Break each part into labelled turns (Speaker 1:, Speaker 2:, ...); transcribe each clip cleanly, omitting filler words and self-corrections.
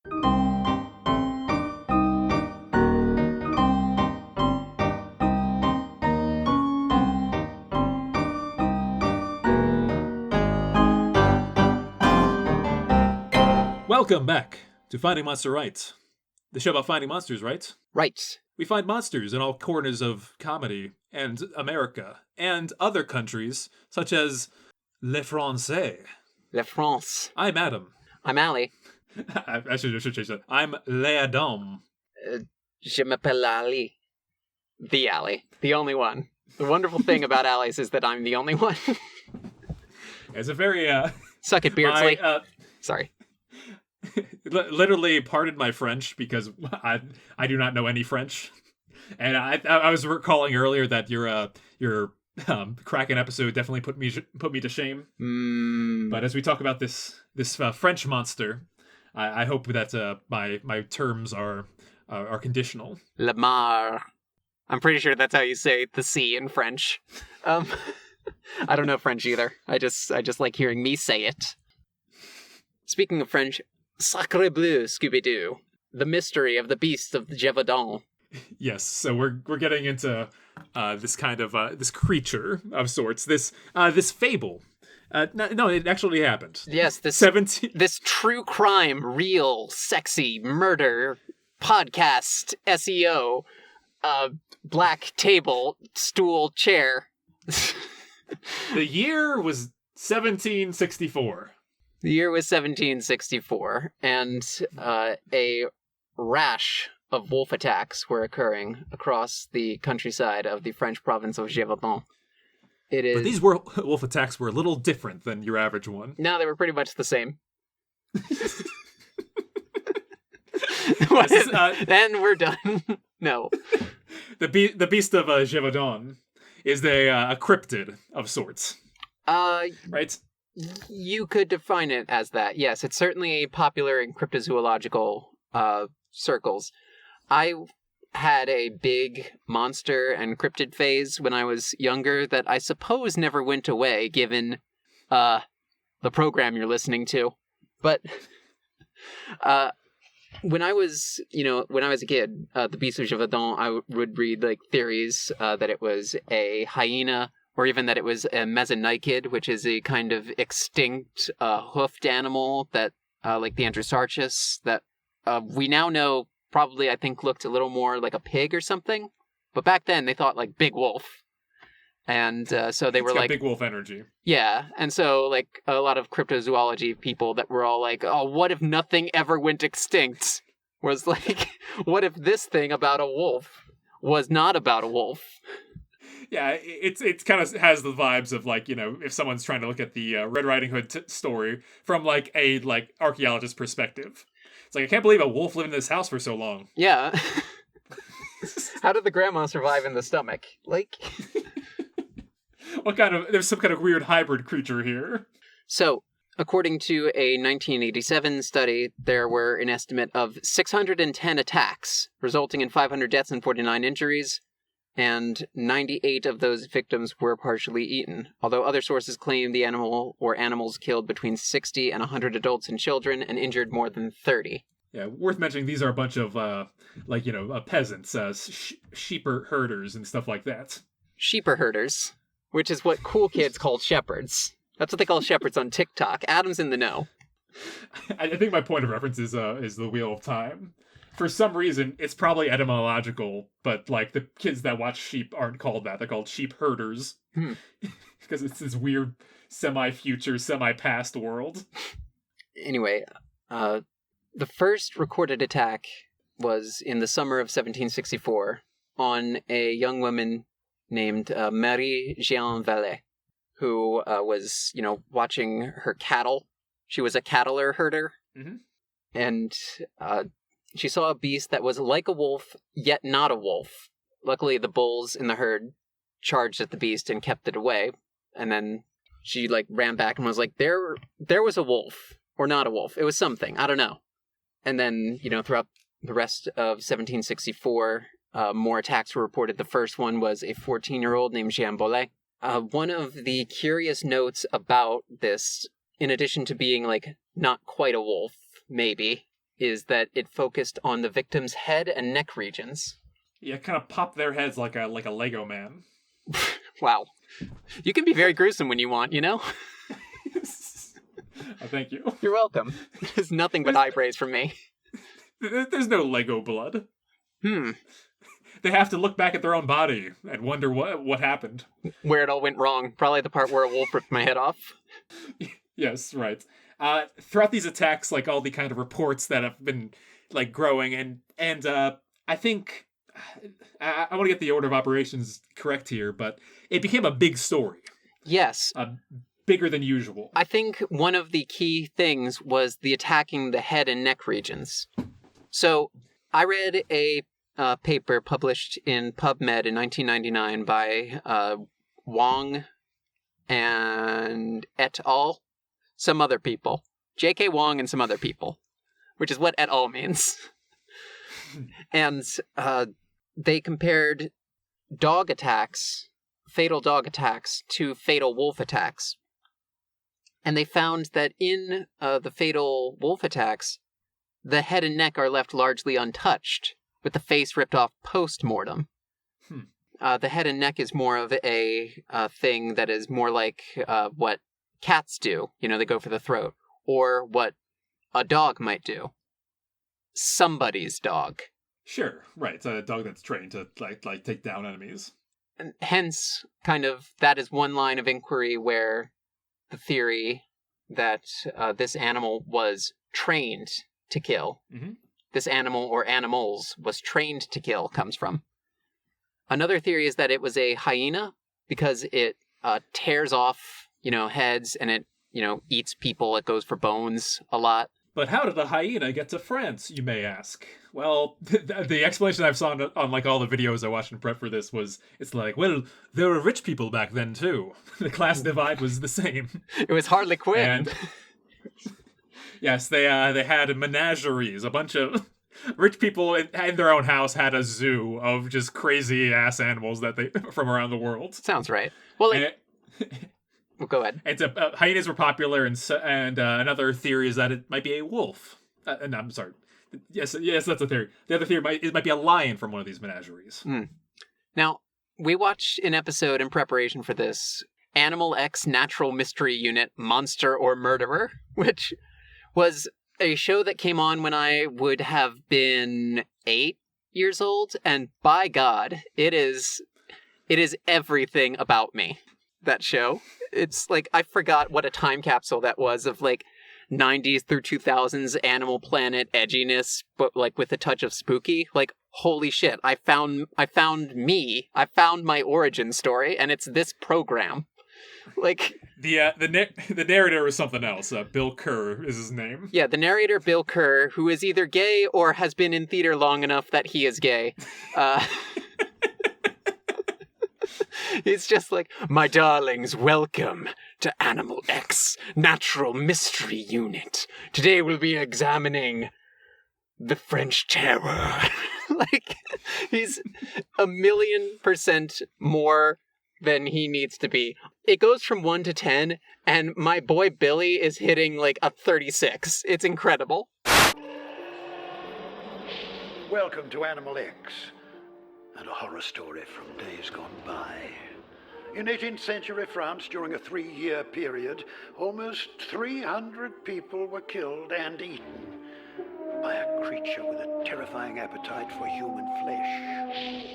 Speaker 1: Welcome back to Finding Monster Right, the show about finding monsters, right?
Speaker 2: Right.
Speaker 1: We find monsters in all corners of comedy and America and other countries, such as Le Français.
Speaker 2: Le France.
Speaker 1: I'm Adam.
Speaker 2: I'm Ali.
Speaker 1: I should change that. I'm Le Adam.
Speaker 2: Je m'appelle Ali. The Ali. The only one. The wonderful thing about Ali's is that I'm the only one.
Speaker 1: It's a very...
Speaker 2: Suck it, Beardsley. Sorry.
Speaker 1: Literally pardon my French because I do not know any French, and I was recalling earlier that your Kraken episode definitely put me to shame. But as we talk about this French monster, I hope that my terms are conditional.
Speaker 2: Le Mar. I'm pretty sure that's how you say the C in French. I don't know French either. I just like hearing me say it. Speaking of French. Sacre Bleu, Scooby-Doo. The mystery of the Beast of Gevaudan.
Speaker 1: Yes, so we're getting into this kind of this creature of sorts, this fable. No, it actually happened.
Speaker 2: Yes, this true crime, real, sexy, murder, podcast, SEO, black table, stool, chair.
Speaker 1: The year was 1764.
Speaker 2: The year was 1764, and a rash of wolf attacks were occurring across the countryside of the French province of Gevaudan. But
Speaker 1: these wolf attacks were a little different than your average one.
Speaker 2: No, they were pretty much the same. Then we're done. No.
Speaker 1: The Beast of Gevaudan is a cryptid of sorts. Right?
Speaker 2: You could define it as that. Yes, it's certainly popular in cryptozoological circles. I had a big monster and cryptid phase when I was younger that I suppose never went away, given the program you're listening to. But when I was a kid, the Beast of Gevaudan, I would read like theories that it was a hyena. Or even that it was a mesonychid, which is a kind of extinct hoofed animal that, like the Androsarchus, that we now know probably, I think, looked a little more like a pig or something. But back then, they thought like big wolf. And so they were like...
Speaker 1: big wolf energy.
Speaker 2: Yeah, and so like a lot of cryptozoology people that were all like, oh, what if nothing ever went extinct? Was like, what if this thing about a wolf was not about a wolf?
Speaker 1: Yeah, it's kind of has the vibes of like, if someone's trying to look at the Red Riding Hood story from like a archaeologist perspective. It's like, I can't believe a wolf lived in this house for so long.
Speaker 2: Yeah. How did the grandma survive in the stomach? Like,
Speaker 1: there's some kind of weird hybrid creature here.
Speaker 2: So, according to a 1987 study, there were an estimate of 610 attacks, resulting in 500 deaths and 49 injuries. And 98 of those victims were partially eaten, although other sources claim the animal or animals killed between 60 and 100 adults and children and injured more than 30.
Speaker 1: Yeah, worth mentioning, these are a bunch of, peasants, sheep herders and stuff like that.
Speaker 2: Sheeper herders, which is what cool kids call shepherds. That's what they call shepherds on TikTok. Adam's in the know.
Speaker 1: I think my point of reference is the Wheel of Time. For some reason, it's probably etymological, but like the kids that watch sheep aren't called that. They're called sheep herders. Because it's this weird semi-future, semi-past world.
Speaker 2: Anyway, the first recorded attack was in the summer of 1764 on a young woman named Marie-Jeanne Vallée, who was, watching her cattle. She was a cattler herder.
Speaker 1: Mm-hmm.
Speaker 2: And she saw a beast that was like a wolf, yet not a wolf. Luckily, the bulls in the herd charged at the beast and kept it away. And then she, ran back and was like, there was a wolf. Or not a wolf. It was something. I don't know. And then, throughout the rest of 1764, more attacks were reported. The first one was a 14-year-old named Jean Bollet. One of the curious notes about this, in addition to being, not quite a wolf, maybe, is that it focused on the victim's head and neck regions.
Speaker 1: Yeah, kind of pop their heads like a Lego man.
Speaker 2: Wow. You can be very gruesome when you want, you know?
Speaker 1: Oh, thank you.
Speaker 2: You're welcome. There's nothing but high praise from me.
Speaker 1: There's no Lego blood.
Speaker 2: Hmm.
Speaker 1: They have to look back at their own body and wonder what happened.
Speaker 2: Where it all went wrong. Probably the part where a wolf ripped my head off.
Speaker 1: Yes, right. Throughout these attacks, like all the kind of reports that have been like growing, and I think I want to get the order of operations correct here, but it became a big story.
Speaker 2: Yes.
Speaker 1: Bigger than usual.
Speaker 2: I think one of the key things was the attacking the head and neck regions. So I read a paper published in PubMed in 1999 by Wong and et al. Some other people. J.K. Wong and some other people, which is what et al. Means. And they compared dog attacks, fatal dog attacks, to fatal wolf attacks. And they found that in the fatal wolf attacks, the head and neck are left largely untouched, with the face ripped off post-mortem. The head and neck is more of a thing that is more like what cats do. You know, they go for the throat. Or what a dog might do. Somebody's dog.
Speaker 1: Sure, right. It's a dog that's trained to like take down enemies.
Speaker 2: And hence, kind of, that is one line of inquiry where the theory that this animal was trained to kill, this animal or animals was trained to kill, comes from. Another theory is that it was a hyena because it tears off, heads, and it, eats people. It goes for bones a lot.
Speaker 1: But how did a hyena get to France, you may ask? Well, the explanation I've saw on like all the videos I watched in prep for this was, it's like, well, there were rich people back then too. The class divide was the same.
Speaker 2: It was Harley Quinn.
Speaker 1: And yes, they had menageries. A bunch of rich people in their own house had a zoo of just crazy ass animals that they from around the world.
Speaker 2: Sounds right. Well, well, go ahead.
Speaker 1: And hyenas were popular, and another theory is that it might be a wolf. No, I'm sorry. Yes, that's a theory. The other theory it might be a lion from one of these menageries.
Speaker 2: Now, we watched an episode in preparation for this, Animal X Natural Mystery Unit Monster or Murderer, which was a show that came on when I would have been 8 years old, and by God, it is everything about me, that show. It's like, I forgot what a time capsule that was of like 90s through 2000s Animal Planet edginess, but like with a touch of spooky. Like, holy shit, I found me. I found my origin story, and it's this program. Like, the narrator was something else. Bill Kerr is his name. Yeah, the narrator, Bill Kerr, who is either gay or has been in theater long enough that he is gay. It's just like, my darlings, welcome to Animal X Natural Mystery Unit. Today we'll be examining the French Terror. Like, he's 1,000,000% more than he needs to be. It goes from 1 to 10, and my boy Billy is hitting like a 36. It's incredible.
Speaker 3: Welcome to Animal X, and a horror story from days gone by. In 18th century France, during a 3-year period, almost 300 people were killed and eaten by a creature with a terrifying appetite for human flesh.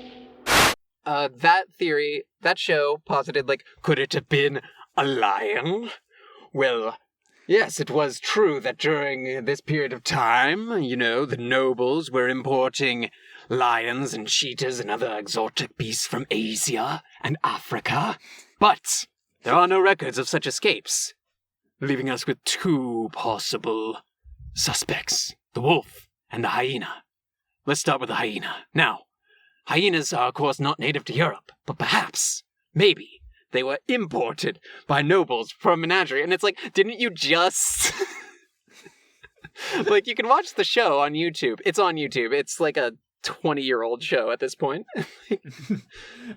Speaker 2: That show posited, like, could it have been a lion? Well, yes, it was true that during this period of time, the nobles were importing lions and cheetahs and other exotic beasts from Asia and Africa. But there are no records of such escapes, leaving us with 2 possible suspects, the wolf and the hyena. Let's start with the hyena. Now, hyenas are, of course, not native to Europe, but perhaps, maybe, they were imported by nobles from a menagerie. And it's like, didn't you just... Like, you can watch the show on YouTube. It's on YouTube. It's like a 20-year-old show at this point.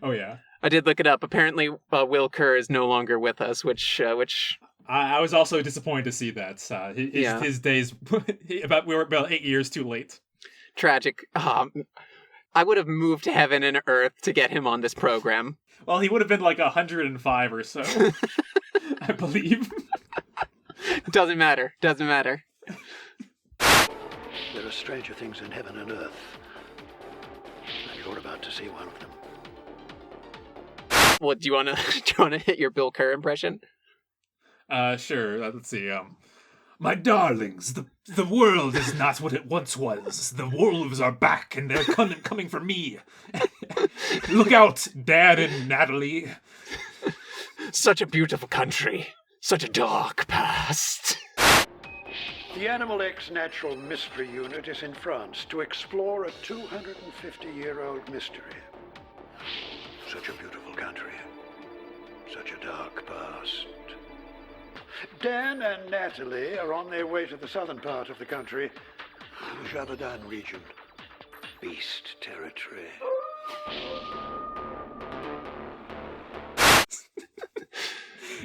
Speaker 1: Oh, yeah.
Speaker 2: I did look it up. Apparently, Will Kerr is no longer with us, which
Speaker 1: I was also disappointed to see that. His days, we were about 8 years too late.
Speaker 2: Tragic. I would have moved heaven and earth to get him on this program.
Speaker 1: Well, he would have been like 105 or so, I believe.
Speaker 2: Doesn't matter. There
Speaker 3: are stranger things in heaven and earth, and you're about to see one of them.
Speaker 2: What, do you want to hit your Bill Kerr impression?
Speaker 1: Sure. Let's see. My darlings, the world is not what it once was. The wolves are back, and they're coming for me. Look out, Dad and Natalie.
Speaker 2: Such a beautiful country. Such a dark past.
Speaker 3: The Animal X Natural Mystery Unit is in France to explore a 250-year-old mystery. Such a beautiful country. Such a dark past. Dan and Natalie are on their way to the southern part of the country, the Gevaudan region. Beast territory.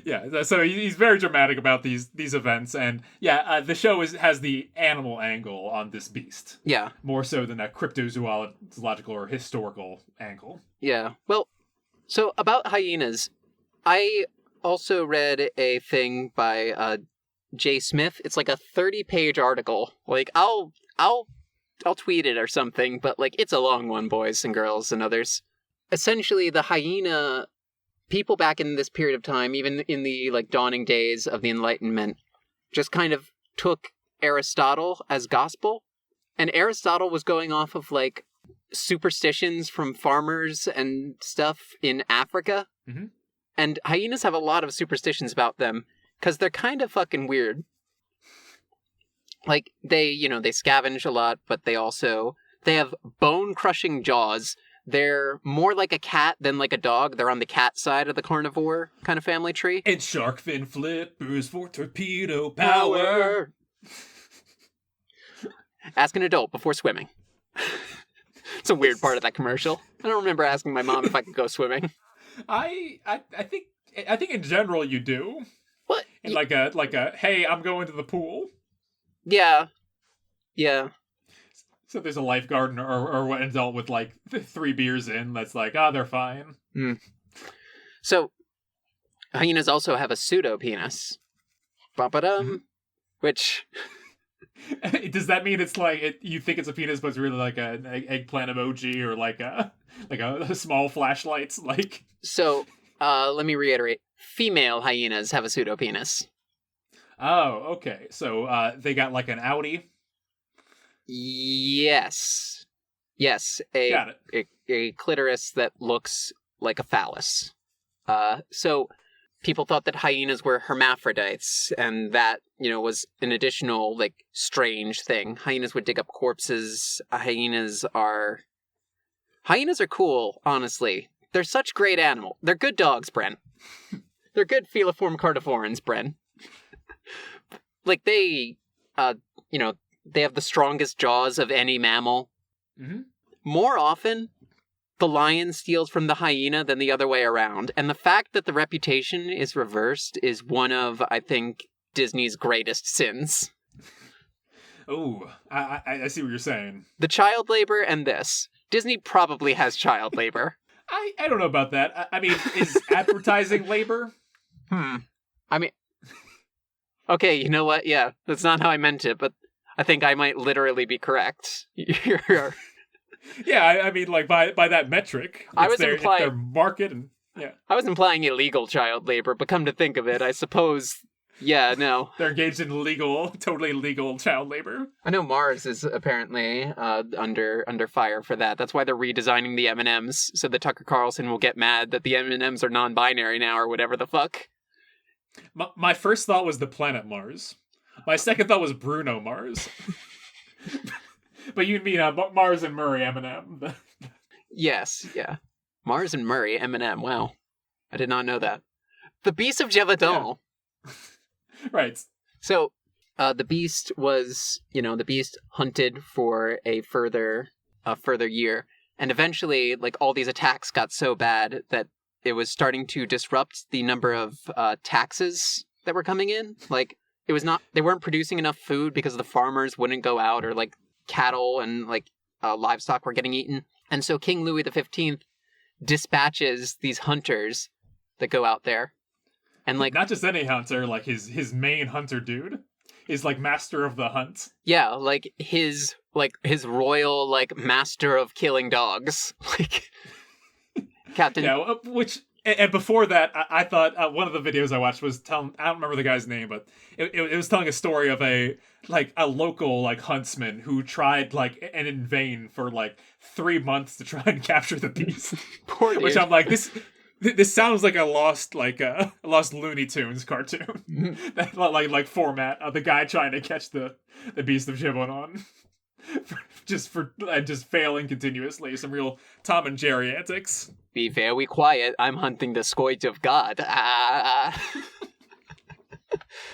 Speaker 1: Yeah, so he's very dramatic about these events, and the show has the animal angle on this beast.
Speaker 2: Yeah.
Speaker 1: More so than a cryptozoological or historical angle.
Speaker 2: Yeah. Well, so about hyenas, I also read a thing by Jay Smith. It's like a 30-page article. Like, I'll tweet it or something, but like it's a long one, boys and girls and others. Essentially, the hyena people back in this period of time, even in the like dawning days of the Enlightenment, just kind of took Aristotle as gospel. And Aristotle was going off of like superstitions from farmers and stuff in Africa.
Speaker 1: Mm-hmm.
Speaker 2: And hyenas have a lot of superstitions about them because they're kind of fucking weird. Like, they scavenge a lot, but they have bone-crushing jaws. They're more like a cat than like a dog. They're on the cat side of the carnivore kind of family tree.
Speaker 1: And shark fin flippers for torpedo power.
Speaker 2: Ask an adult before swimming. It's a weird part of that commercial. I don't remember asking my mom if I could go swimming.
Speaker 1: I think in general you do.
Speaker 2: What?
Speaker 1: And like a hey, I'm going to the pool.
Speaker 2: Yeah.
Speaker 1: So there's a lifeguard or an adult with like 3 beers in that's like, they're fine.
Speaker 2: Mm. So hyenas also have a pseudo-penis. Ba-ba-dum. Which...
Speaker 1: Does that mean it's like you think it's a penis, but it's really like an eggplant emoji or like a small flashlight? Like,
Speaker 2: so let me reiterate: female hyenas have a pseudo penis.
Speaker 1: Oh, okay. So they got like an outie.
Speaker 2: Yes,
Speaker 1: Got it.
Speaker 2: a clitoris that looks like a phallus. So people thought that hyenas were hermaphrodites, and that, was an additional, like, strange thing. Hyenas would dig up corpses. Hyenas are cool, honestly. They're such great animals. They're good dogs, Brent. They're good feliform carnivorans, Brent. Like, they have the strongest jaws of any mammal.
Speaker 1: Mm-hmm.
Speaker 2: More often, the lion steals from the hyena than the other way around. And the fact that the reputation is reversed is one of, I think, Disney's greatest sins.
Speaker 1: Oh, I see what you're saying.
Speaker 2: The child labor and this. Disney probably has child labor.
Speaker 1: I don't know about that. I mean, is advertising labor?
Speaker 2: I mean... Okay, you know what? Yeah, that's not how I meant it, but I think I might literally be correct.
Speaker 1: Yeah, I mean, like, by that metric, it's their market, and yeah.
Speaker 2: I was implying illegal child labor, but come to think of it, I suppose, yeah, no.
Speaker 1: They're engaged in totally legal child labor.
Speaker 2: I know Mars is apparently under fire for that. That's why they're redesigning the M&Ms, so that Tucker Carlson will get mad that the M&Ms are non-binary now, or whatever the fuck.
Speaker 1: My first thought was the planet Mars. My second thought was Bruno Mars. But you mean Mars and Murray M&M.
Speaker 2: Yes, yeah. Mars and Murray M&M, wow. I did not know that. The Beast of Gevaudan.
Speaker 1: Yeah. Right.
Speaker 2: So, the Beast was, the Beast hunted for a further year. And eventually, like, all these attacks got so bad that it was starting to disrupt the number of taxes that were coming in. Like, they weren't producing enough food because the farmers wouldn't go out, or like cattle and like livestock were getting eaten. And so King Louis XV dispatches these hunters that go out there. And like,
Speaker 1: not just any hunter, like his main hunter dude is like master of the hunt.
Speaker 2: Yeah, like his royal like master of killing dogs. Like Captain.
Speaker 1: Yeah, which and before that, I thought one of the videos I watched was telling, I don't remember the guy's name, but it was telling a story of a local like huntsman who tried like and in vain for like 3 months to try and capture the beast.
Speaker 2: Poor dude.
Speaker 1: Which I'm like, this sounds like a lost Looney Tunes cartoon. That like format of the guy trying to catch the Beast of Gevaudan. just failing continuously. Some real Tom and Jerry antics.
Speaker 2: Be very quiet. I'm hunting the scourge of God.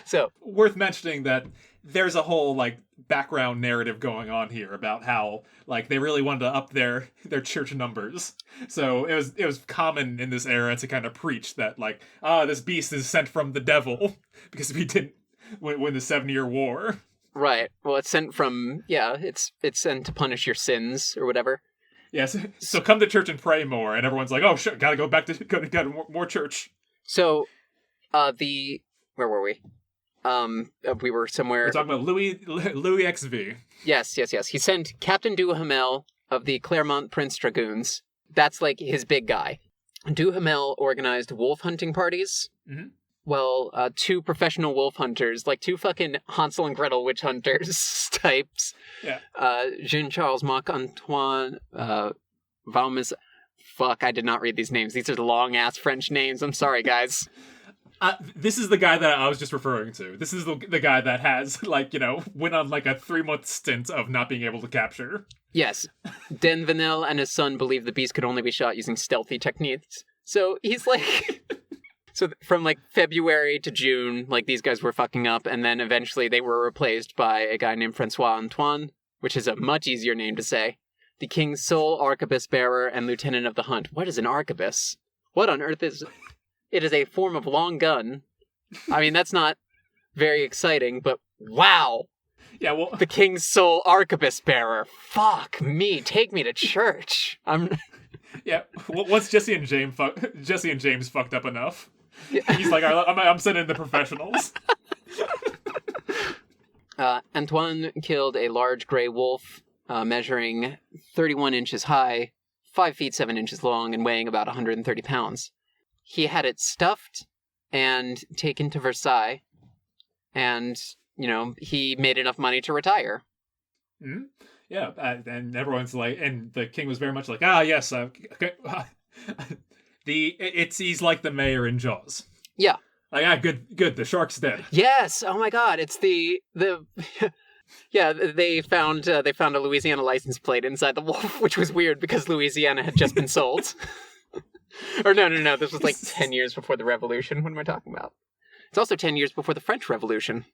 Speaker 2: So,
Speaker 1: worth mentioning that there's a whole like background narrative going on here about how like they really wanted to up their church numbers. So it was common in this era to kind of preach that like, this beast is sent from the devil because we didn't win the 7-Year War.
Speaker 2: Right. Well, it's sent from, it's sent to punish your sins or whatever.
Speaker 1: Yes. So come to church and pray more, and everyone's like, oh, sure, gotta go back to go more church.
Speaker 2: So, where were we? We were somewhere.
Speaker 1: We're talking about Louis XV.
Speaker 2: Yes. He sent Captain Duhamel of the Clermont Prince Dragoons. That's like his big guy. Duhamel organized wolf hunting parties. Mm-hmm. Well, 2 professional wolf hunters, like 2 fucking Hansel and Gretel witch hunters types.
Speaker 1: Yeah.
Speaker 2: Jean-Charles Marc-Antoine Valmes. Fuck, I did not read these names. These are long-ass French names. I'm sorry, guys.
Speaker 1: This is the guy that I was just referring to. This is the guy that has, like, went on, like, a 3-month stint of not being able to capture.
Speaker 2: Yes. Denvenel and his son believed the beast could only be shot using stealthy techniques. So he's like... So from, like, February to June, like, these guys were fucking up, and then eventually they were replaced by a guy named Francois Antoine, which is a much easier name to say. The king's sole arquebus bearer and lieutenant of the hunt. What is an arquebus? What on earth is... It is a form of long gun. I mean, that's not very exciting, but wow!
Speaker 1: Yeah, well...
Speaker 2: The king's sole arquebus bearer. Fuck me, take me to church.
Speaker 1: Yeah, once Jesse and James fucked up enough, he's like, I'm sending the professionals.
Speaker 2: Antoine killed a large gray wolf, measuring 31 inches high, 5 feet 7 inches long, and weighing about 130 pounds. He had it stuffed and taken to Versailles, and, he made enough money to retire.
Speaker 1: Mm-hmm. Yeah, and everyone's like, and the king was very much like, yes, okay. He's like the mayor in Jaws.
Speaker 2: Yeah.
Speaker 1: Like, good, the shark's dead.
Speaker 2: Yes, oh my god, it's the yeah, they found a Louisiana license plate inside the wolf, which was weird because Louisiana had just been sold. Or no, this was like 10 years before the Revolution. What am I talking about? It's also 10 years before the French Revolution.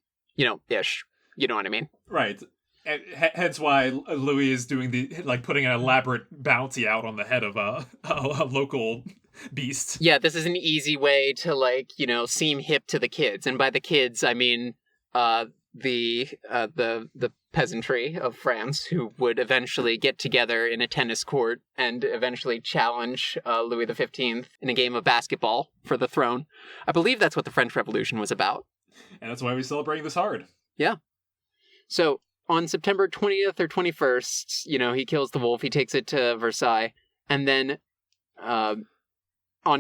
Speaker 2: Ish. You know what I mean?
Speaker 1: Right. And hence why Louis is doing putting an elaborate bounty out on the head of a local beast.
Speaker 2: Yeah, this is an easy way to seem hip to the kids, and by the kids I mean the peasantry of France, who would eventually get together in a tennis court and eventually challenge Louis XV in a game of basketball for the throne. I believe that's what the French Revolution was about,
Speaker 1: and that's why we're celebrating this hard.
Speaker 2: Yeah. So. On September 20th or 21st, he kills the wolf, he takes it to Versailles, and then on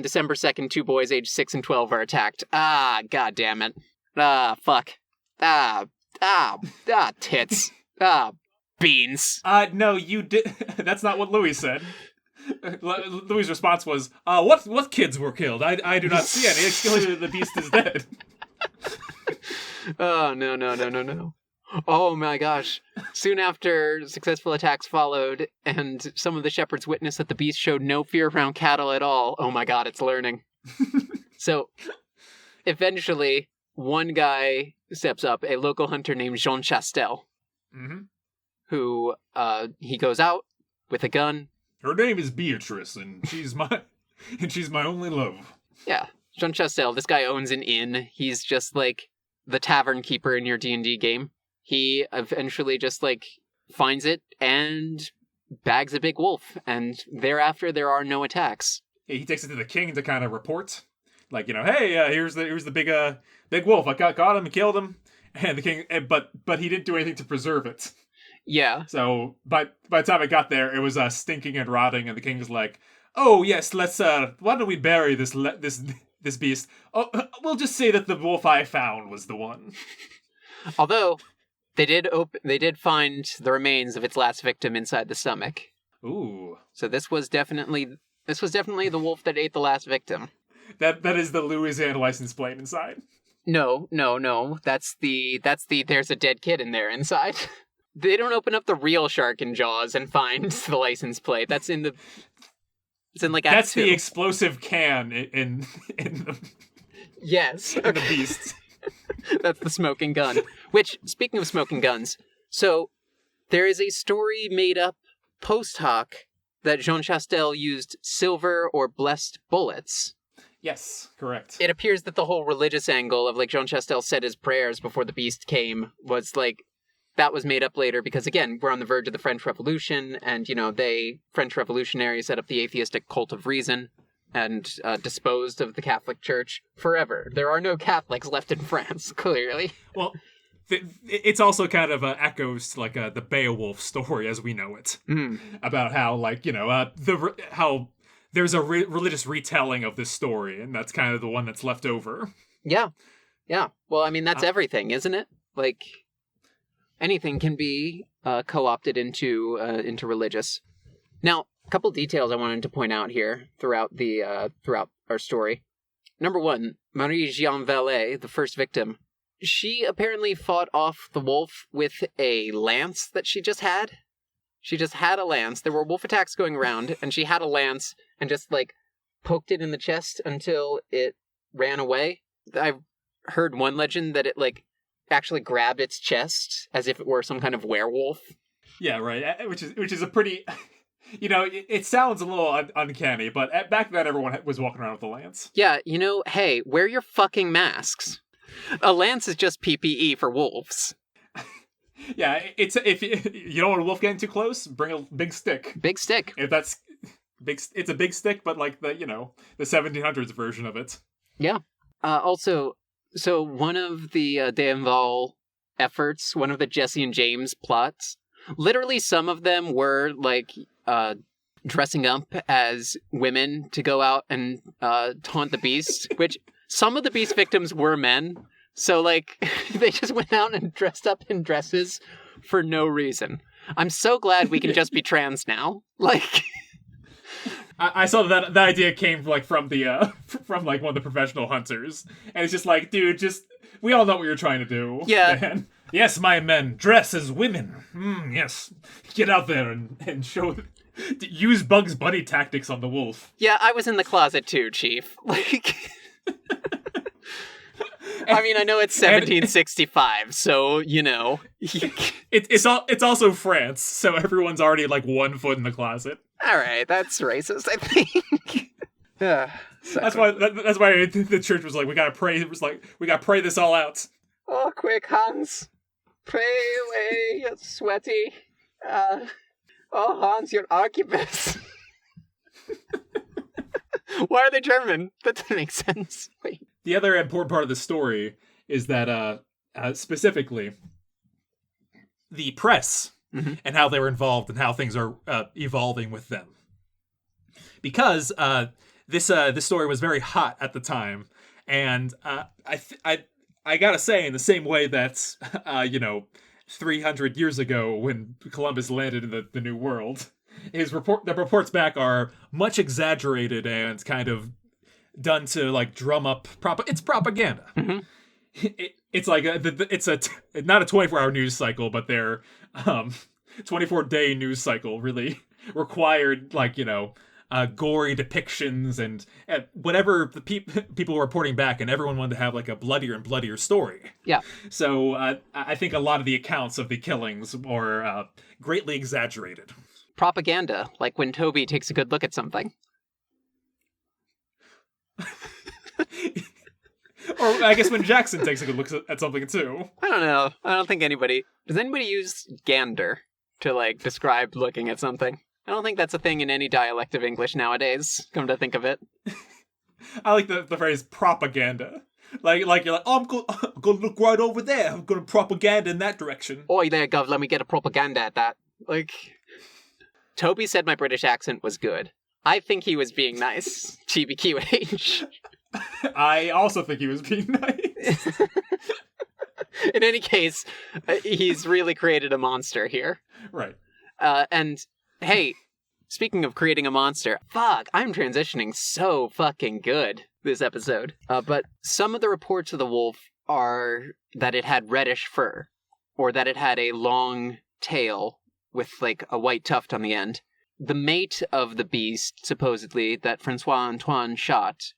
Speaker 2: December 2nd, 2 boys aged 6 and 12 are attacked. God damn it. Fuck. Tits. Beans.
Speaker 1: No, you did. That's not what Louis said. Louis' response was, what kids were killed? I do not see any. It's clearly the beast is dead.
Speaker 2: Oh, no. Oh my gosh. Soon after, successful attacks followed, and some of the shepherds witnessed that the beast showed no fear around cattle at all. Oh my god, it's learning. So, eventually, one guy steps up, a local hunter named Jean Chastel, who, he goes out with a gun.
Speaker 1: Her name is Beatrice, and she's my only love.
Speaker 2: Yeah. Jean Chastel, this guy owns an inn. He's just like the tavern keeper in your D&D game. He eventually just like finds it and bags a big wolf, and thereafter there are no attacks.
Speaker 1: He takes it to the king to kind of report, like, hey, here's the big wolf. I got him and killed him, and the king, but he didn't do anything to preserve it.
Speaker 2: Yeah.
Speaker 1: So by the time it got there, it was stinking and rotting, and the king's like, oh yes, let's why don't we bury this beast? Oh, we'll just say that the wolf I found was the one.
Speaker 2: Although they did find the remains of its last victim inside the stomach.
Speaker 1: Ooh.
Speaker 2: So this was definitely the wolf that ate the last victim.
Speaker 1: That is the Louisiana license plate inside.
Speaker 2: No. That's the there's a dead kid in there inside. They don't open up the real shark in Jaws and find the license plate. It's in like Act
Speaker 1: That's
Speaker 2: 2.
Speaker 1: the explosive can in the
Speaker 2: Yes.
Speaker 1: in the beast.
Speaker 2: That's the smoking gun. Which, speaking of smoking guns, so there is a story made up post hoc that Jean Chastel used silver or blessed bullets.
Speaker 1: Yes, correct.
Speaker 2: It appears that the whole religious angle of like Jean Chastel said his prayers before the beast came was like, that was made up later because, again, we're on the verge of the French Revolution, and, French revolutionaries set up the atheistic cult of reason and disposed of the Catholic Church forever. There are no Catholics left in France, clearly.
Speaker 1: Well, it's also kind of echoes to, like, the Beowulf story as we know it. About how, like, how there's a religious retelling of this story, and that's kind of the one that's left over.
Speaker 2: Yeah. Well, I mean, that's everything, isn't it? Like, anything can be co-opted into religious. Now, a couple details I wanted to point out here throughout our story. Number one, Marie-Jeanne Vallée, the first victim, she apparently fought off the wolf with a lance that she just had. She just had a lance. There were wolf attacks going around, and she had a lance and just, like, poked it in the chest until it ran away. I've heard one legend that it, like, actually grabbed its chest as if it were some kind of werewolf.
Speaker 1: Yeah, right. Which is a pretty... it sounds a little uncanny, but back then everyone was walking around with a lance.
Speaker 2: Yeah, hey, wear your fucking masks. A lance is just PPE for wolves.
Speaker 1: Yeah, it's if you don't want a wolf getting too close, bring a big stick.
Speaker 2: Big stick.
Speaker 1: If that's big, it's a big stick, but like the 1700s version of it.
Speaker 2: Yeah. Also, so one of the Danval efforts, one of the Jesse and James plots, literally some of them were like dressing up as women to go out and taunt the beast, which some of the beast victims were men. So, like, they just went out and dressed up in dresses for no reason. I'm so glad we can just be trans now. Like,
Speaker 1: I saw that idea came from the from like one of the professional hunters, and it's just like, dude, we all know what you're trying to do.
Speaker 2: Yeah.
Speaker 1: Man. Yes, my men, dress as women. Yes, get out there and use Bugs Bunny tactics on the wolf.
Speaker 2: Yeah, I was in the closet too, Chief. Like. I mean, I know it's 1765, so,
Speaker 1: It's also France, so everyone's already, like, 1 foot in the closet.
Speaker 2: All right, that's racist, I think.
Speaker 1: That's why the church was like, we gotta pray. It was like, we gotta pray this all out.
Speaker 2: Oh, quick, Hans. Pray away, you're sweaty. Oh, Hans, you're arquebus. Why are they German? That doesn't make sense. Wait.
Speaker 1: The other important part of the story is that, specifically, the press and how they were involved and how things are evolving with them. Because this story was very hot at the time, and I gotta say, in the same way that 300 years ago when Columbus landed in the New World, the reports back are much exaggerated and kind of done to like drum up it's propaganda. It's like it's not a 24-hour news cycle, but their 24-day news cycle really required like gory depictions and whatever the people were reporting back, and everyone wanted to have like a bloodier and bloodier story.
Speaker 2: Yeah.
Speaker 1: So I think a lot of the accounts of the killings were greatly exaggerated.
Speaker 2: Propaganda, like when Toby takes a good look at something.
Speaker 1: Or I guess when Jackson takes a good look at something too.
Speaker 2: I don't know. I don't think anybody... Does anybody use gander to, like, describe looking at something? I don't think that's a thing in any dialect of English nowadays, come to think of it.
Speaker 1: I like the phrase propaganda. Like you're like, oh, I'm gonna look right over there. I'm gonna propaganda in that direction.
Speaker 2: Oi there, Gov, let me get a propaganda at that. Like, Toby said my British accent was good. I think he was being nice. TBQH.
Speaker 1: I also think he was being nice.
Speaker 2: In any case, he's really created a monster here.
Speaker 1: Right.
Speaker 2: And, hey, speaking of creating a monster, fuck, I'm transitioning so fucking good this episode. But some of the reports of the wolf are that it had reddish fur, or that it had a long tail with, like, a white tuft on the end. The mate of the beast, supposedly, that Francois Antoine shot,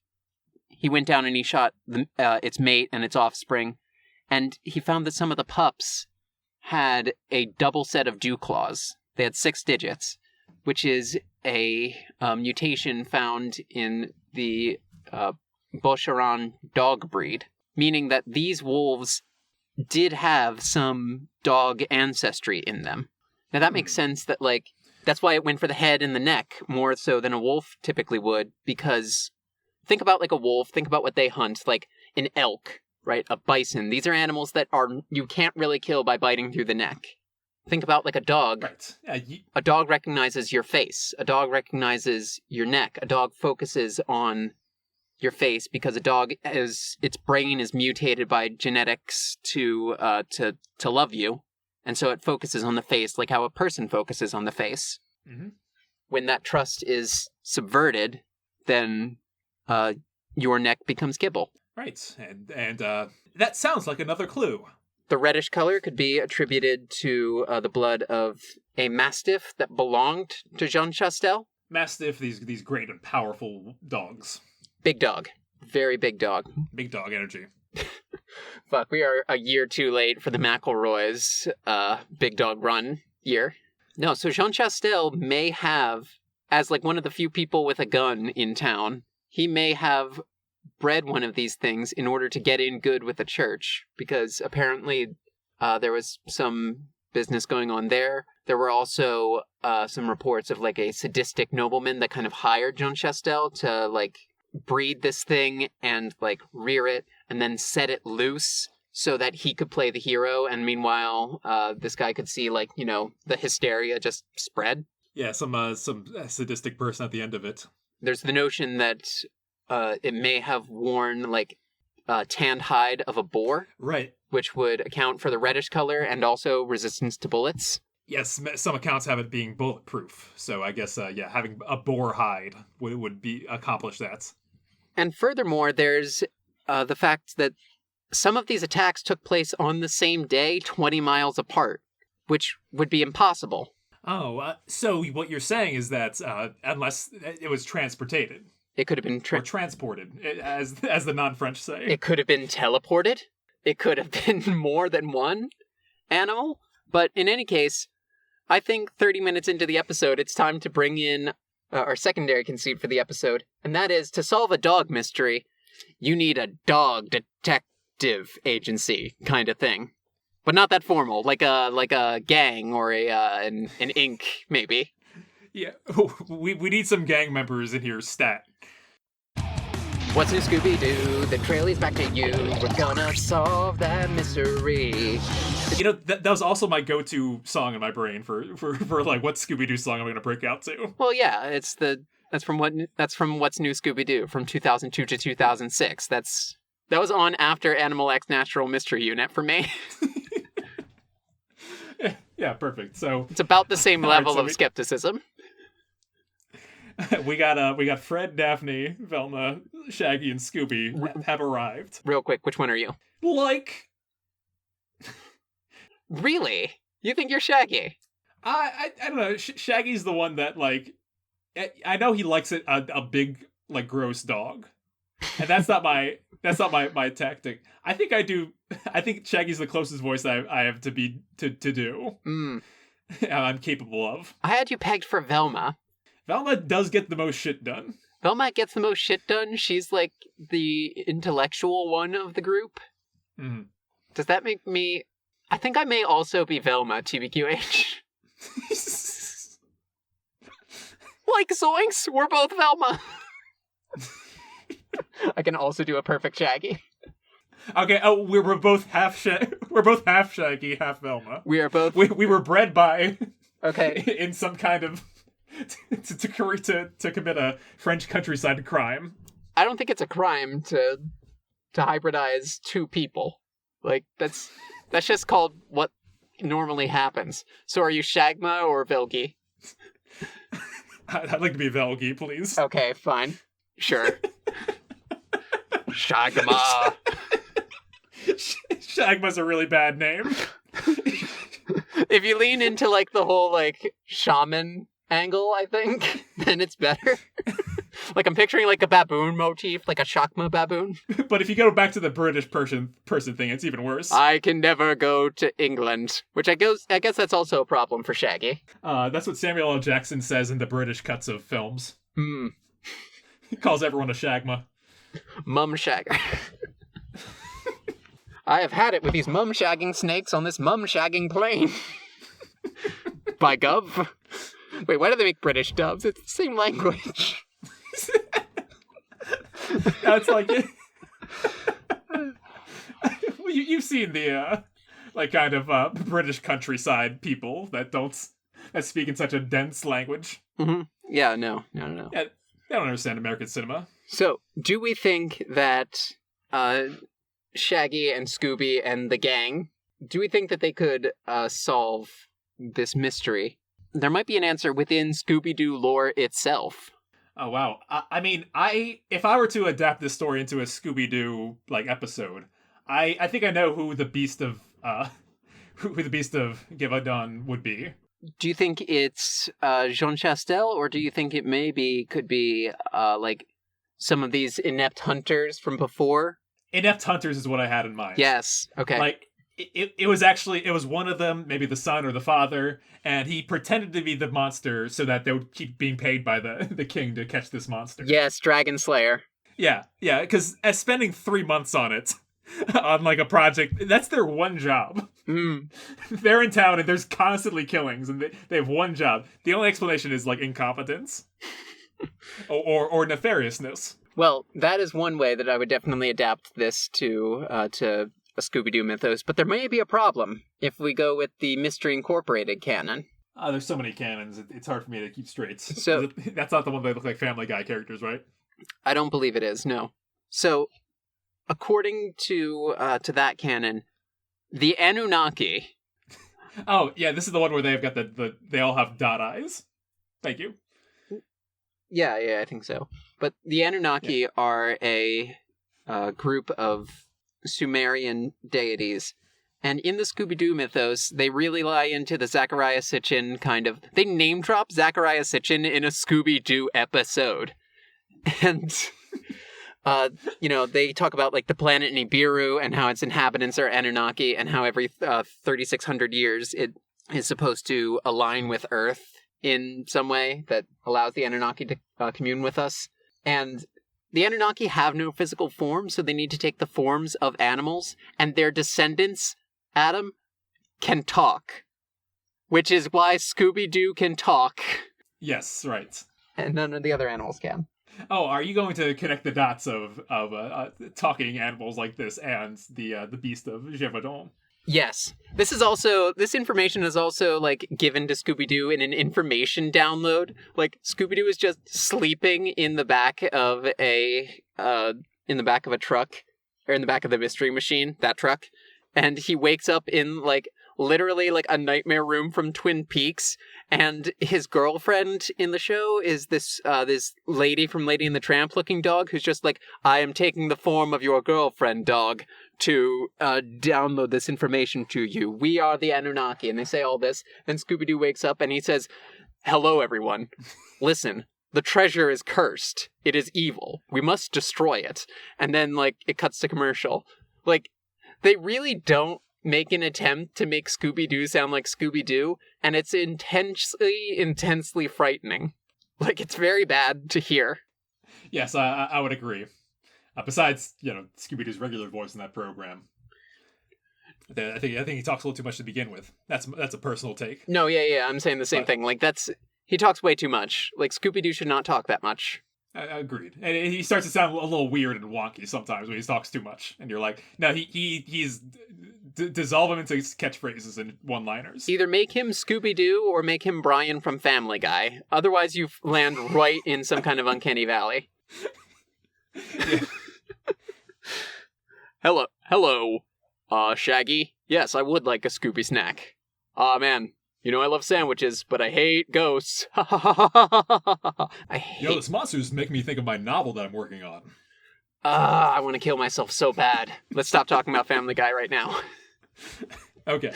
Speaker 2: he went down and he shot its mate and its offspring, and he found that some of the pups had a double set of dew claws. They had 6 digits, which is a mutation found in the Bosharan dog breed, meaning that these wolves did have some dog ancestry in them. Now that makes sense that, like, that's why it went for the head and the neck more so than a wolf typically would, because think about, like, a wolf, think about what they hunt, like an elk, right? A bison. These are animals that you can't really kill by biting through the neck. Think about, like, a dog.
Speaker 1: Right.
Speaker 2: A dog recognizes your face. A dog recognizes your neck. A dog focuses on your face because a dog its brain is mutated by genetics to love you. And so it focuses on the face like how a person focuses on the face.
Speaker 1: Mm-hmm.
Speaker 2: When that trust is subverted, then your neck becomes kibble.
Speaker 1: Right. And that sounds like another clue.
Speaker 2: The reddish color could be attributed to the blood of a mastiff that belonged to Jean Chastel.
Speaker 1: Mastiff, these great and powerful dogs.
Speaker 2: Big dog. Very big dog.
Speaker 1: Big dog energy.
Speaker 2: Fuck, we are a year too late for the McElroy's Big Dog Run year. No, so Jean Chastel may have, as like one of the few people with a gun in town, he may have bred one of these things in order to get in good with the church, because apparently there was some business going on there. There were also some reports of like a sadistic nobleman that kind of hired Jean Chastel to like breed this thing and like rear it and then set it loose so that he could play the hero, and meanwhile this guy could see, like, you know, the hysteria just spread.
Speaker 1: Yeah, some sadistic person at the end of it.
Speaker 2: There's the notion that it may have worn like tanned hide of a boar,
Speaker 1: right,
Speaker 2: which would account for the reddish color and also resistance to bullets.
Speaker 1: Yes, some accounts have it being bulletproof, so I guess having a boar hide would be accomplish that.
Speaker 2: And furthermore, there's the fact that some of these attacks took place on the same day, 20 miles apart, which would be impossible.
Speaker 1: Oh, so what you're saying is that unless it was transported.
Speaker 2: It could have been
Speaker 1: or transported, as the non-French say.
Speaker 2: It could have been teleported. It could have been more than one animal. But in any case, I think 30 minutes into the episode, it's time to bring in our secondary conceit for the episode, and that is, to solve a dog mystery, you need a dog detective agency kind of thing. But not that formal, like a gang or an Inc. maybe.
Speaker 1: Yeah, we need some gang members in here, stat.
Speaker 2: What's new, Scooby-Doo? The trail is back to you. We're gonna solve that mystery.
Speaker 1: You know, that was also my go-to song in my brain for like what Scooby-Doo song I'm gonna break out to.
Speaker 2: Well, yeah, that's from What's New, Scooby-Doo from 2002 to 2006. That was on after Animal X Natural Mystery Unit for me.
Speaker 1: Yeah, perfect. So
Speaker 2: it's about the same level of skepticism.
Speaker 1: We got Fred, Daphne, Velma, Shaggy, and Scooby have arrived.
Speaker 2: Real quick, which one are you?
Speaker 1: Like,
Speaker 2: really? You think you're Shaggy?
Speaker 1: I don't know. Shaggy's the one that, like, I know he likes it a big, like, gross dog, and that's not my tactic. I think I do. I think Shaggy's the closest voice I have to do. I'm capable of.
Speaker 2: I had you pegged for Velma.
Speaker 1: Velma does get the most shit done.
Speaker 2: Velma gets the most shit done. She's like the intellectual one of the group.
Speaker 1: Mm.
Speaker 2: Does that make me... I think I may also be Velma, TBQH. Like Zoinks, we're both Velma. I can also do a perfect Shaggy.
Speaker 1: Okay, we're both half Shaggy, half Velma.
Speaker 2: We are both...
Speaker 1: We were bred by...
Speaker 2: Okay.
Speaker 1: In some kind of... to commit a French countryside crime.
Speaker 2: I don't think it's a crime to hybridize two people. Like, that's just called what normally happens. So are you Shagma or Vilgi?
Speaker 1: I'd like to be Velgi, please.
Speaker 2: Okay, fine. Sure. Shagma.
Speaker 1: Shagma's a really bad name.
Speaker 2: If you lean into, like, the whole, like, shaman angle, I think, then it's better. Like, I'm picturing, like, a baboon motif, like a Shakma baboon.
Speaker 1: But if you go back to the British person thing, it's even worse.
Speaker 2: I can never go to England, which I guess that's also a problem for Shaggy.
Speaker 1: That's what Samuel L. Jackson says in the British cuts of films. He calls everyone a Shagma.
Speaker 2: Mum shagger. I have had it with these mum shagging snakes on this mum shagging plane. By gov. Wait, why do they make British dubs? It's the same language.
Speaker 1: It's like... You've seen the, like, kind of British countryside people that speak in such a dense language.
Speaker 2: Mm-hmm. Yeah, no.
Speaker 1: Yeah, they don't understand American cinema.
Speaker 2: So, do we think that Shaggy and Scooby and the gang, do we think that they could solve this mystery? There might be an answer within Scooby-Doo lore itself.
Speaker 1: Oh, wow. I mean, if I were to adapt this story into a Scooby-Doo, like, episode, I think I know who the Beast of Gevaudan would be.
Speaker 2: Do you think it's Jean Chastel, or do you think it could be like some of these inept hunters from before?
Speaker 1: Inept hunters is what I had in mind.
Speaker 2: Yes. Okay.
Speaker 1: Like, it was one of them, maybe the son or the father, and he pretended to be the monster so that they would keep being paid by the king to catch this monster.
Speaker 2: Yes, Dragon Slayer.
Speaker 1: Yeah, because spending 3 months on it, on like a project, that's their one job. They're in town and there's constantly killings, and they have one job. The only explanation is like incompetence or nefariousness.
Speaker 2: Well, that is one way that I would definitely adapt this to a Scooby-Doo mythos, but there may be a problem if we go with the Mystery Incorporated canon.
Speaker 1: There's so many canons, it's hard for me to keep straight.
Speaker 2: So
Speaker 1: that's not the one that look like Family Guy characters, right?
Speaker 2: I don't believe it is, no. So, according to that canon, the Anunnaki...
Speaker 1: Oh, yeah, this is the one where they've got they all have dot eyes. Thank you.
Speaker 2: Yeah, I think so. But the Anunnaki are a group of Sumerian deities. And in the Scooby-Doo mythos, they really lie into the Zachariah Sitchin kind of... They name-drop Zachariah Sitchin in a Scooby-Doo episode. And, they talk about, like, the planet Nibiru and how its inhabitants are Anunnaki and how every 3,600 years it is supposed to align with Earth in some way that allows the Anunnaki to commune with us. And the Anunnaki have no physical form, so they need to take the forms of animals, and their descendants, Adam, can talk. Which is why Scooby-Doo can talk.
Speaker 1: Yes, right.
Speaker 2: And none of the other animals can.
Speaker 1: Oh, are you going to connect the dots of talking animals like this and the Beast of Gevaudan?
Speaker 2: Yes. This information is also, like, given to Scooby-Doo in an information download. Like, Scooby-Doo is just sleeping in the back of a truck, or in the back of the Mystery Machine, that truck, and he wakes up in, like, literally, like, a nightmare room from Twin Peaks, and his girlfriend in the show is this lady from Lady and the Tramp looking dog who's just like, I am taking the form of your girlfriend, dog, to download this information to you. We are the Anunnaki. And they say all this. Then Scooby-Doo wakes up and he says, hello, everyone. Listen, the treasure is cursed. It is evil. We must destroy it. And then, like, it cuts to commercial. Like, they really don't make an attempt to make Scooby-Doo sound like Scooby-Doo, and it's intensely frightening. Like, it's very bad to hear.
Speaker 1: Yes, I would agree. Besides, Scooby-Doo's regular voice in that program, I think he talks a little too much to begin with. That's a personal take.
Speaker 2: No, yeah, I'm saying the same thing. Like, he talks way too much. Like, Scooby-Doo should not talk that much.
Speaker 1: Agreed. And he starts to sound a little weird and wonky sometimes when he talks too much. And you're like, no, he's dissolve him into catchphrases and one-liners.
Speaker 2: Either make him Scooby-Doo or make him Brian from Family Guy. Otherwise, you land right in some kind of uncanny valley.
Speaker 1: Yeah.
Speaker 2: Hello, Shaggy. Yes, I would like a Scooby snack. Aw, man. You know I love sandwiches, but I hate ghosts.
Speaker 1: Those monsters make me think of my novel that I'm working on.
Speaker 2: I want to kill myself so bad. Let's stop talking about Family Guy right now.
Speaker 1: Okay.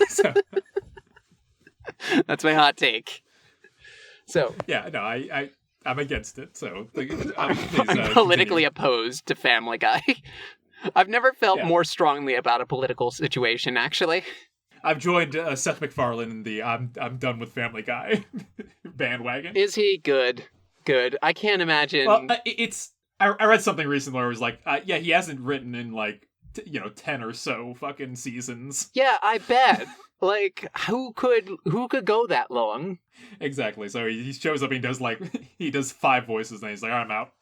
Speaker 1: So.
Speaker 2: That's my hot take. So.
Speaker 1: Yeah, no, I'm against it, so...
Speaker 2: I'm politically opposed to Family Guy. I've never felt more strongly about a political situation, actually.
Speaker 1: I've joined Seth MacFarlane in the I'm done with Family Guy bandwagon.
Speaker 2: Is he good? Good. I can't imagine...
Speaker 1: Well, I read something recently where it was like, he hasn't written in, 10 or so fucking seasons.
Speaker 2: Yeah, I bet. Like, who could go that long?
Speaker 1: Exactly. So he shows up and he does 5 voices and he's like, I'm out.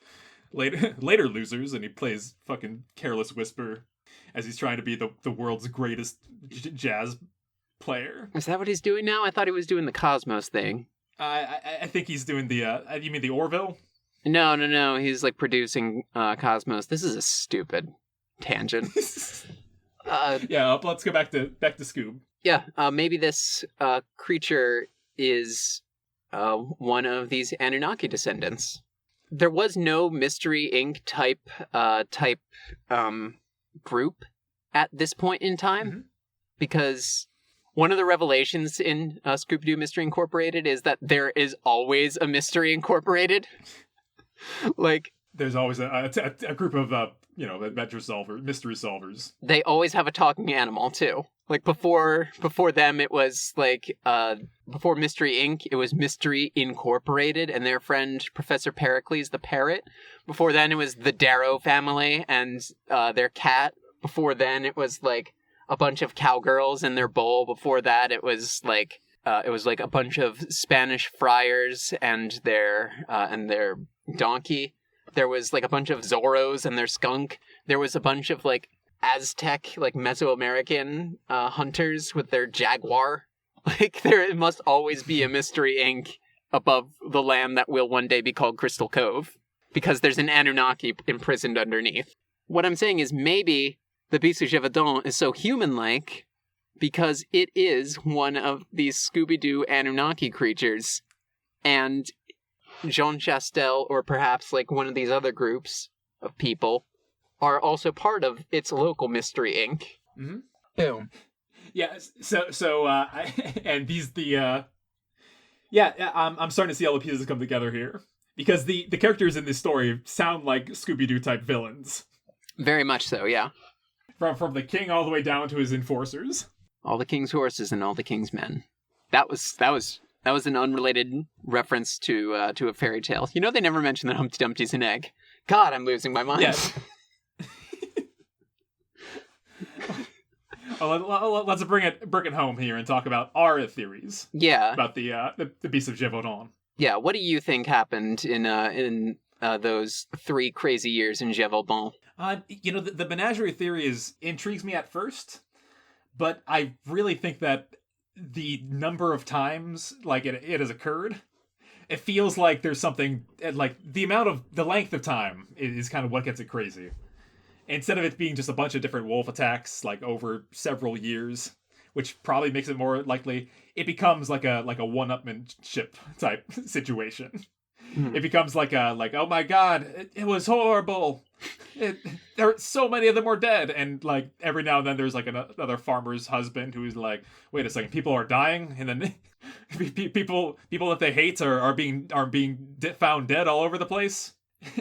Speaker 1: Later losers, and he plays fucking Careless Whisper as he's trying to be the world's greatest jazz player.
Speaker 2: Is that what he's doing now? I thought he was doing the Cosmos thing.
Speaker 1: I think he's doing the, you mean the Orville?
Speaker 2: No. He's producing Cosmos. This is a stupid tangent.
Speaker 1: Let's go back to Scoob.
Speaker 2: Yeah, maybe this creature is one of these Anunnaki descendants. There was no Mystery Inc. type group at this point in time, because one of the revelations in Scooby-Doo Mystery Incorporated is that there is always a Mystery Incorporated.
Speaker 1: There's always a group of mystery solvers.
Speaker 2: They always have a talking animal too. Before them, it was before Mystery Inc., it was Mystery Incorporated and their friend Professor Pericles the parrot. Before then, it was the Darrow family and their cat. Before then, it was a bunch of cowgirls and their bull. Before that, it was a bunch of Spanish friars and their donkey. There was a bunch of Zorros and their skunk. There was a bunch of Aztec, Mesoamerican hunters with their jaguar. There must always be a Mystery Inc. above the land that will one day be called Crystal Cove, because there's an Anunnaki imprisoned underneath. What I'm saying is maybe the Beast of Gevaudan is so human-like because it is one of these Scooby-Doo Anunnaki creatures, and Jean Chastel, or perhaps one of these other groups of people, are also part of its local Mystery Inc.
Speaker 1: Mm-hmm.
Speaker 2: Boom.
Speaker 1: Yeah. So and these I'm starting to see all the pieces come together here, because the characters in this story sound like Scooby-Doo type villains.
Speaker 2: Very much so. Yeah.
Speaker 1: From the king all the way down to his enforcers.
Speaker 2: All the king's horses and all the king's men. That was an unrelated reference to a fairy tale. They never mentioned that Humpty Dumpty's an egg. God, I'm losing my mind.
Speaker 1: Yes. Let's bring it home here and talk about our theories.
Speaker 2: Yeah.
Speaker 1: About the Beast of Gevaudan.
Speaker 2: Yeah. What do you think happened in those 3 crazy years in Gevaudan?
Speaker 1: The menagerie theory intrigues me at first, but I really think that the number of times it has occurred, it feels like there's something the length of time is kind of what gets it crazy. Instead of it being just a bunch of different wolf attacks over several years, which probably makes it more likely, it becomes like a one-upmanship type situation. It becomes oh my god, it was horrible. There so many of them were dead, and every now and then there's another farmer's husband who's wait a second, people are dying, and then people that they hate are being found dead all over the place.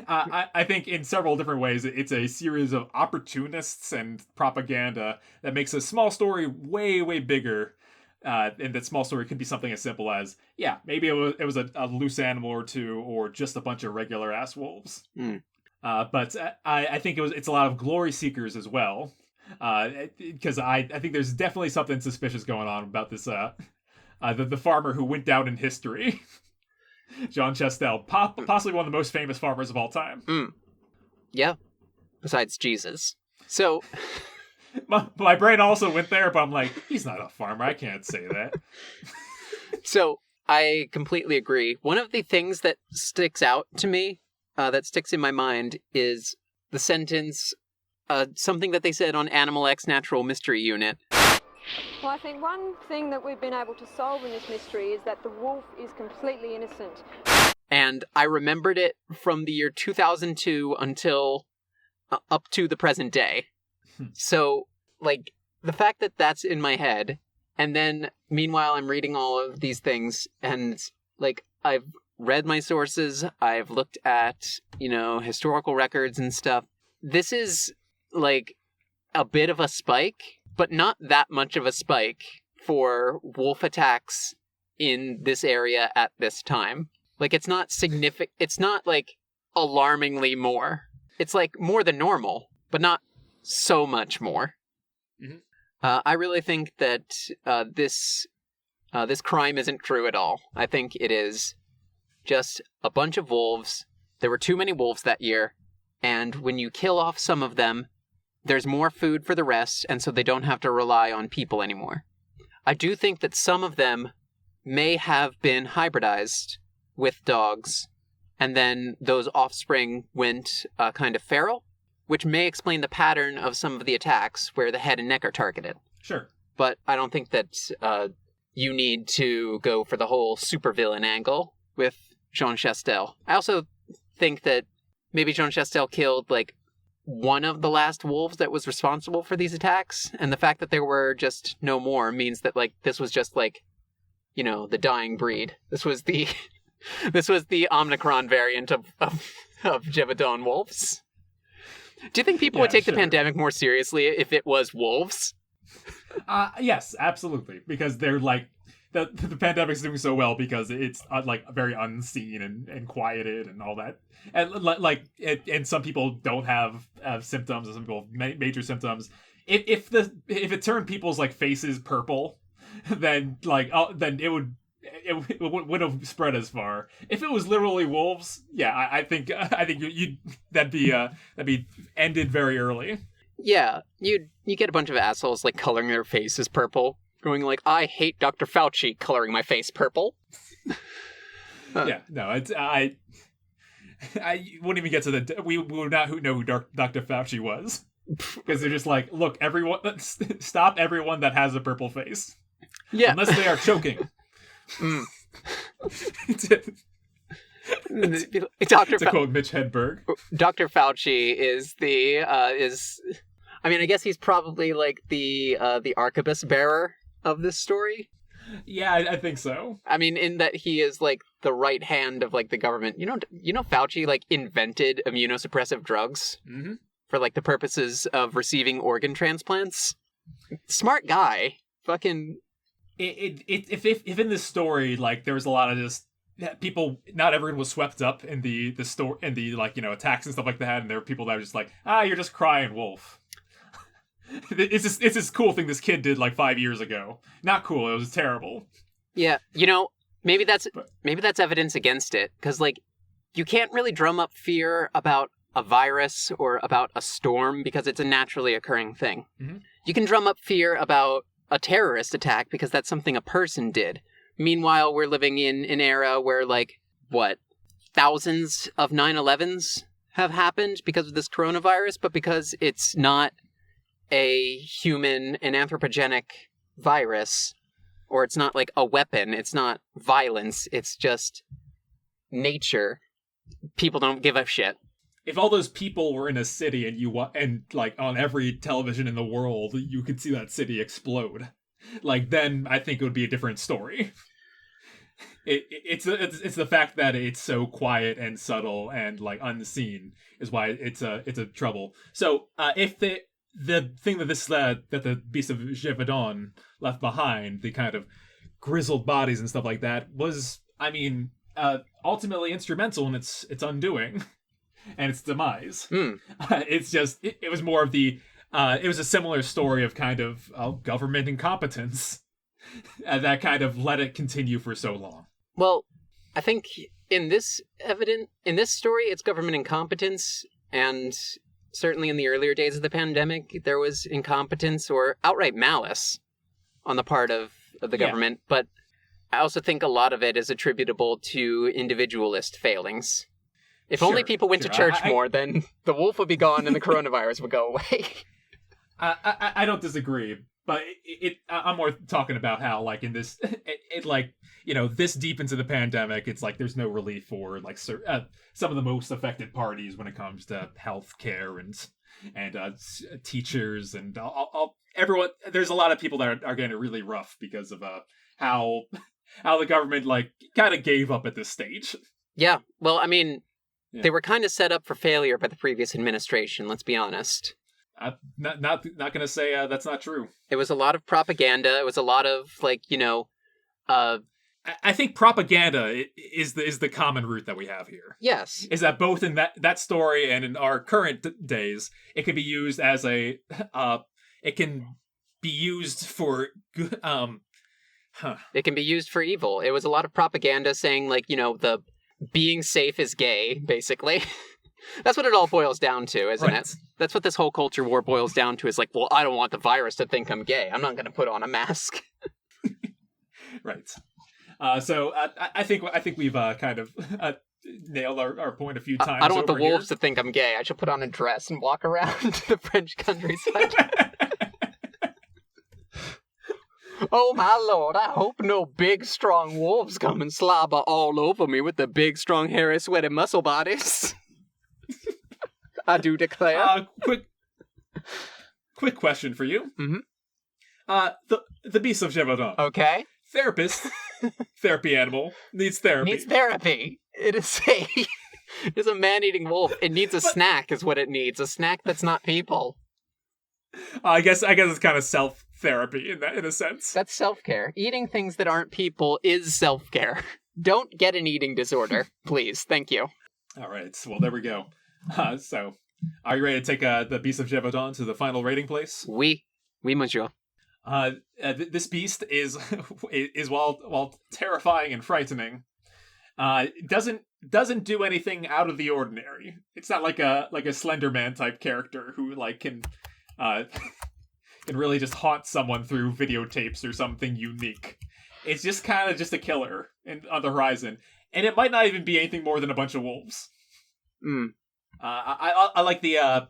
Speaker 1: I think in several different ways it's a series of opportunists and propaganda that makes a small story way, way bigger And that small story can be something as simple as, yeah, maybe it was a loose animal or two, or just a bunch of regular ass wolves. But I think it's a lot of glory seekers as well. Because I think there's definitely something suspicious going on about this. The farmer who went down in history, Jean Chastel, possibly one of the most famous farmers of all time.
Speaker 2: Yeah. Besides Jesus. So
Speaker 1: my brain also went there, but I'm like, he's not a farmer. I can't say that.
Speaker 2: So I completely agree. One of the things that sticks out to me, that sticks in my mind, is the sentence, something that they said on Animal X Natural Mystery Unit.
Speaker 4: Well, I think one thing that we've been able to solve in this mystery is that the wolf is completely innocent.
Speaker 2: And I remembered it from the year 2002 until up to the present day. So, like, the fact that that's in my head, and then, meanwhile, I'm reading all of these things, and, like, I've read my sources, I've looked at, historical records and stuff. This is, like, a bit of a spike, but not that much of a spike for wolf attacks in this area at this time. Like, it's not significant, it's not, like, alarmingly more. It's, like, more than normal, but not so much more.
Speaker 1: Mm-hmm.
Speaker 2: I really think that this crime isn't true at all. I think it is just a bunch of wolves. There were too many wolves that year, and when you kill off some of them, there's more food for the rest, and so they don't have to rely on people anymore. I do think that some of them may have been hybridized with dogs, and then those offspring went kind of feral, which may explain the pattern of some of the attacks where the head and neck are targeted.
Speaker 1: Sure.
Speaker 2: But I don't think that you need to go for the whole supervillain angle with Jean Chastel. I also think that maybe Jean Chastel killed, like, one of the last wolves that was responsible for these attacks, and the fact that there were just no more means that, like, this was just, like, the dying breed. This was the Omicron variant of Gevaudan wolves. Do you think people would take the pandemic more seriously if it was wolves?
Speaker 1: Yes, absolutely. Because they're like, the pandemic's doing so well because it's like very unseen and quieted and all that. And and some people don't have symptoms, and some people have major symptoms. If it turned people's like faces purple, then it wouldn't have spread as far. If it was literally wolves, yeah, I think that'd be ended very early.
Speaker 2: Yeah, you get a bunch of assholes like coloring their faces purple, going like, "I hate Dr. Fauci coloring my face purple."
Speaker 1: Yeah, no, I wouldn't even get to the. We would not know who Dr. Fauci was, because they're just like, look, everyone, stop everyone that has a purple face,
Speaker 2: yeah,
Speaker 1: unless they are choking. To quote Mitch Hedberg,
Speaker 2: Dr. Fauci is I mean, I guess he's probably like the arquebus bearer of this story.
Speaker 1: Yeah, I think so.
Speaker 2: I mean, in that he is like the right hand of like the government. You know, Fauci like invented immunosuppressive drugs for like the purposes of receiving organ transplants. Smart guy. Fucking.
Speaker 1: If in this story, like, there was a lot of just people, not everyone was swept up in the story, in the, like, attacks and stuff like that, and there were people that were just like, you're just crying wolf. It's this cool thing this kid did like 5 years ago. Not cool. It was terrible.
Speaker 2: Yeah, maybe that's evidence against it, because like you can't really drum up fear about a virus or about a storm because it's a naturally occurring thing. Mm-hmm. You can drum up fear about a terrorist attack because that's something a person did. Meanwhile, we're living in an era where, like, thousands of 9/11s have happened because of this coronavirus, but because it's not an anthropogenic virus, or it's not like a weapon, it's not violence, it's just nature, people don't give a shit.
Speaker 1: If all those people were in a city and like on every television in the world, you could see that city explode, like, then I think it would be a different story. It's the fact that it's so quiet and subtle and like unseen is why it's a trouble. So the thing that that the Beast of Gevaudan left behind, the kind of grizzled bodies and stuff like that, was, I mean, ultimately instrumental in its undoing and its demise. It's just it was more of the it was a similar story of kind of government incompetence that kind of let it continue for so long.
Speaker 2: Well, I think in this story, it's government incompetence, and certainly in the earlier days of the pandemic, there was incompetence or outright malice on the part of the government. But I also think a lot of it is attributable to individualist failings. If only people went to church more, then the wolf would be gone and the coronavirus would go away.
Speaker 1: I don't disagree, but I'm more talking about how, like, in this, it like, you know, this deep into the pandemic, it's like there's no relief for, like, some of the most affected parties when it comes to healthcare and teachers and everyone. There's a lot of people that are getting it really rough because of how the government, like, kind of gave up at this stage.
Speaker 2: Yeah, well, I mean, they were kind of set up for failure by the previous administration, let's be honest.
Speaker 1: I'm not gonna say that's not true.
Speaker 2: It was a lot of propaganda. It was a lot of, like, you know,
Speaker 1: I think propaganda is the common root that we have here.
Speaker 2: Yes,
Speaker 1: is that both in that story and in our current days, it can be used as it can be used for good.
Speaker 2: It can be used for evil. It was a lot of propaganda saying, like, you know, the being safe is gay, basically. That's what it all boils down to, isn't it? That's what this whole culture war boils down to, is like, well, I don't want the virus to think I'm gay. I'm not going to put on a mask.
Speaker 1: Right. So I think we've kind of nailed our point a few times.
Speaker 2: I don't want the wolves to think I'm gay. I should put on a dress and walk around the French countryside. Oh, my lord, I hope no big, strong wolves come and slobber all over me with the big, strong, hairy, sweaty muscle bodies. I do declare. Quick question for you.
Speaker 1: Mm-hmm. The Beast of Gevaudan.
Speaker 2: Okay.
Speaker 1: Therapist, therapy animal, needs therapy.
Speaker 2: Needs therapy. It is a man-eating wolf. It needs a snack is what it needs. A snack that's not people.
Speaker 1: I guess it's kind of self-therapy in a sense.
Speaker 2: That's self-care. Eating things that aren't people is self-care. Don't get an eating disorder, please. Thank you.
Speaker 1: All right. Well, there we go. So, are you ready to take the Beast of Gevaudan to the final rating place?
Speaker 2: Oui, monsieur.
Speaker 1: This beast is while terrifying and frightening, doesn't do anything out of the ordinary. It's not like a Slender Man type character who, like, can really just haunt someone through videotapes or something unique. It's just kind of just a killer on the horizon, and it might not even be anything more than a bunch of wolves. I like the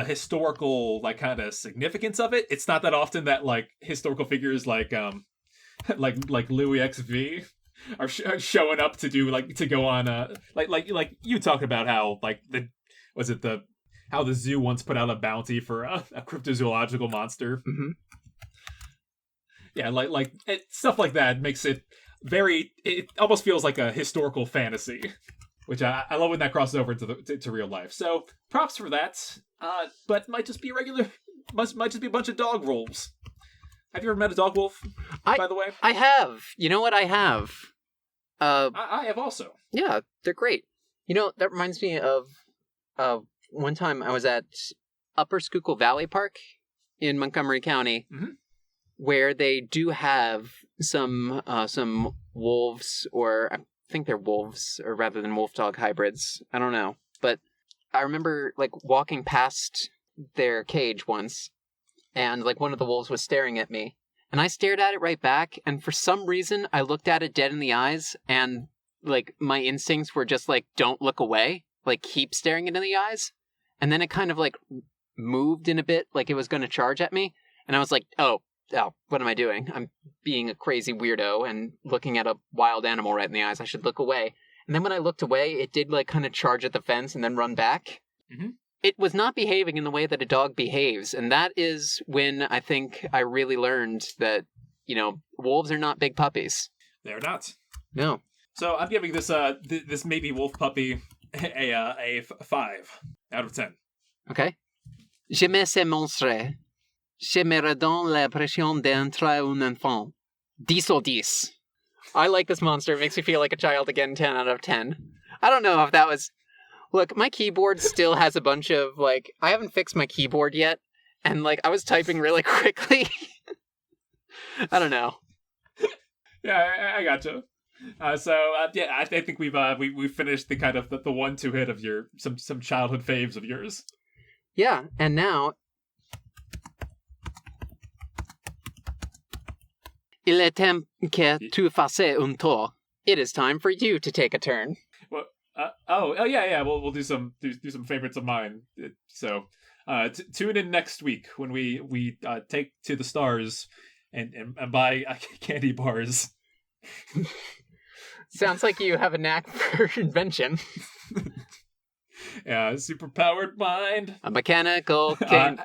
Speaker 1: historical, like, kind of significance of it. It's not that often that, like, historical figures like Louis XV are showing up to do, like, to go on like you talk about how, like, how the zoo once put out a bounty for a cryptozoological monster.
Speaker 2: Mm-hmm.
Speaker 1: Yeah, like stuff like that makes it it almost feels like a historical fantasy, which I love when that crosses over to real life. So props for that. But might just be might just be a bunch of dog wolves. Have you ever met a dog wolf? By the way,
Speaker 2: I have. You know what? I have.
Speaker 1: I have also.
Speaker 2: Yeah, they're great. You know, that reminds me of one time I was at Upper Schuylkill Valley Park in Montgomery County,
Speaker 1: mm-hmm.
Speaker 2: where they do have some wolves, or I think they're wolves, or rather than wolf dog hybrids. I don't know, but I remember, like, walking past their cage once, and, like, one of the wolves was staring at me, and I stared at it right back, and for some reason I looked at it dead in the eyes, and, like, my instincts were just like, don't look away, like, keep staring it in the eyes. And then it kind of, like, moved in a bit, like it was going to charge at me. And I was like, oh, what am I doing? I'm being a crazy weirdo and looking at a wild animal right in the eyes. I should look away. And then when I looked away, it did, like, kind of charge at the fence and then run back.
Speaker 1: Mm-hmm.
Speaker 2: It was not behaving in the way that a dog behaves. And that is when I think I really learned that, you know, wolves are not big puppies.
Speaker 1: They're not.
Speaker 2: No.
Speaker 1: So I'm giving this this maybe wolf puppy a 5 out of 10.
Speaker 2: Okay. J'aimais ces monstres. Je me redonne l'impression d'être un enfant. 10 sur 10. I like this monster. It makes me feel like a child again, 10 out of 10. I don't know if that was... Look, my keyboard still has a bunch of, like... I haven't fixed my keyboard yet, and, like, I was typing really quickly. I don't know.
Speaker 1: Yeah, I gotcha. Yeah, I think we've finished the kind of the 1-2 hit of your some childhood faves of yours.
Speaker 2: Yeah, and now... Il est temps que tu fasses un tour. It is time for you to take a turn.
Speaker 1: Well, yeah. We'll do some favorites of mine. So, tune in next week when we take to the stars and buy candy bars.
Speaker 2: Sounds like you have a knack for invention.
Speaker 1: Yeah, superpowered mind.
Speaker 2: A mechanical cane.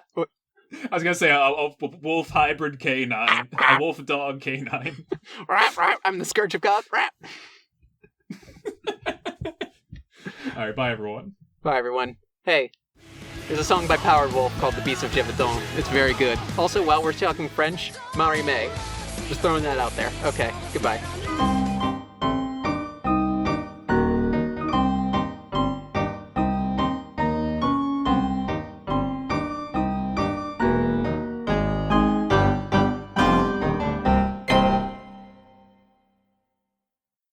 Speaker 1: I was gonna say a wolf hybrid canine, a wolf dog canine.
Speaker 2: Rap, rap, I'm the scourge of God. Rap.
Speaker 1: All right, bye everyone.
Speaker 2: Bye everyone. Hey, there's a song by Powered Wolf called "The Beast of Gevaudan." It's very good. Also, while we're talking French, Marie May. Just throwing that out there. Okay, goodbye.